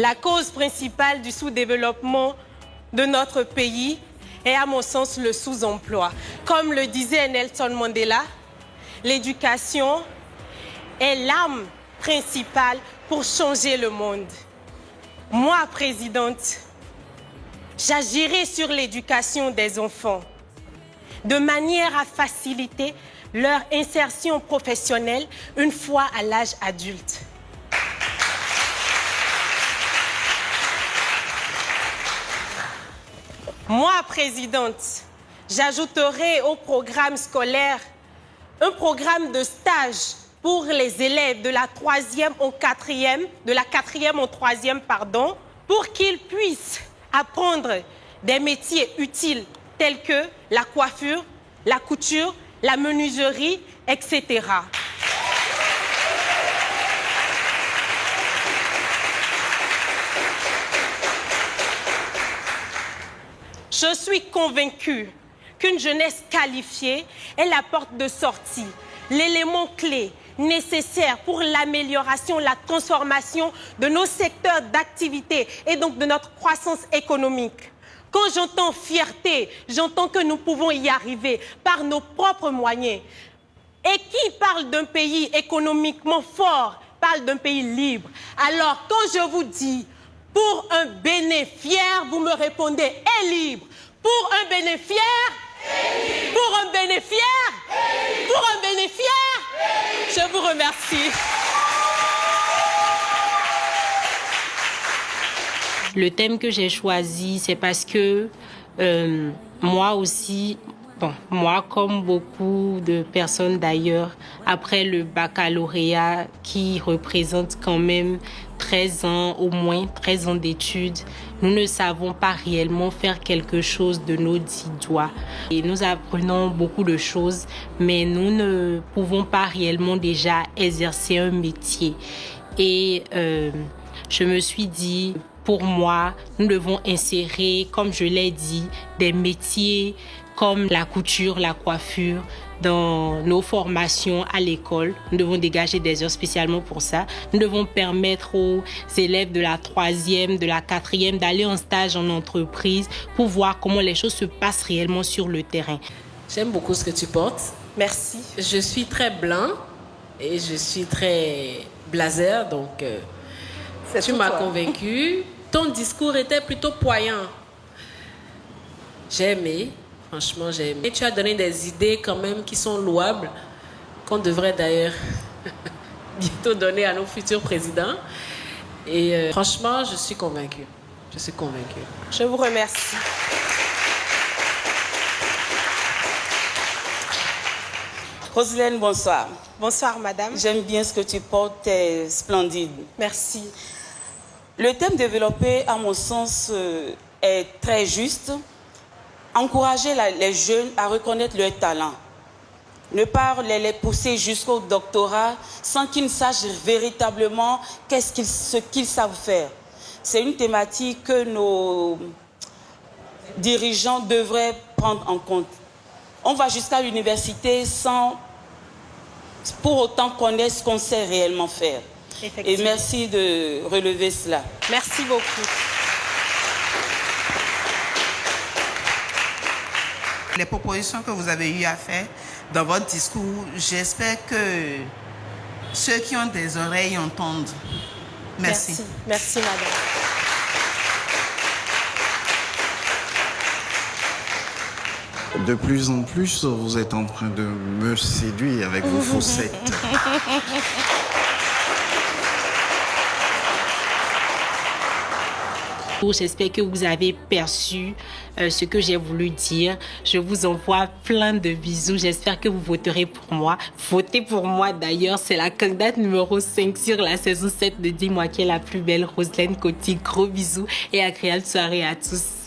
La cause principale du sous-développement de notre pays est, à mon sens, le sous-emploi. Comme le disait Nelson Mandela, l'éducation est l'arme principale pour changer le monde. Moi, présidente, j'agirai sur l'éducation des enfants de manière à faciliter leur insertion professionnelle une fois à l'âge adulte. Moi, présidente, j'ajouterai au programme scolaire un programme de stage pour les élèves de la 3e au 4e, de la 4e au 3e, pardon, pour qu'ils puissent apprendre des métiers utiles tels que la coiffure, la couture, la menuiserie, etc. Je suis convaincue qu'une jeunesse qualifiée est la porte de sortie, l'élément clé nécessaire pour l'amélioration, la transformation de nos secteurs d'activité et donc de notre croissance économique. Quand j'entends fierté, j'entends que nous pouvons y arriver par nos propres moyens. Et qui parle d'un pays économiquement fort, parle d'un pays libre. Alors, quand je vous dis, pour un Bénin fier, vous me répondez, est libre. Pour un Bénin fier, pour un Bénin fier, pour un Bénin fier, je vous remercie. Le thème que j'ai choisi, c'est parce que moi aussi, moi comme beaucoup de personnes d'ailleurs, après le baccalauréat qui représente quand même 13 ans, au moins 13 ans d'études, nous ne savons pas réellement faire quelque chose de nos 10 doigts. Et nous apprenons beaucoup de choses, mais nous ne pouvons pas réellement déjà exercer un métier. Et je me suis dit, pour moi, nous devons insérer, comme je l'ai dit, des métiers comme la couture, la coiffure, dans nos formations à l'école. Nous devons dégager des heures spécialement pour ça. Nous devons permettre aux élèves de la 3e, de la 4e d'aller en stage en entreprise pour voir comment les choses se passent réellement sur le terrain. J'aime beaucoup ce que tu portes. Merci. Je suis très blanc et je suis très blazer, donc tu m'as convaincue. Ton discours était plutôt poignant. J'ai aimé. Franchement, j'ai aimé. Et tu as donné des idées quand même qui sont louables, qu'on devrait d'ailleurs bientôt donner à nos futurs présidents. Et franchement, je suis convaincue. Je suis convaincue. Je vous remercie. Roselyne, bonsoir. Bonsoir, madame. J'aime bien ce que tu portes, c'est splendide. Merci. Le thème développé, à mon sens, est très juste. Encourager les jeunes à reconnaître leur talent. Ne pas les pousser jusqu'au doctorat sans qu'ils ne sachent véritablement ce qu'ils savent faire. C'est une thématique que nos dirigeants devraient prendre en compte. On va jusqu'à l'université sans pour autant connaître ce qu'on sait réellement faire. Et merci de relever cela. Merci beaucoup. Les propositions que vous avez eu à faire dans votre discours, j'espère que ceux qui ont des oreilles entendent. Merci. Merci, merci madame. De plus en plus, vous êtes en train de me séduire avec vos faussettes. J'espère que vous avez perçu ce que j'ai voulu dire. Je vous envoie plein de bisous. J'espère que vous voterez pour moi. Votez pour moi d'ailleurs. C'est la candidate numéro 5 sur la saison 7 de Dis-moi qui est la plus belle, Roselyne Coty. Gros bisous et agréable soirée à tous.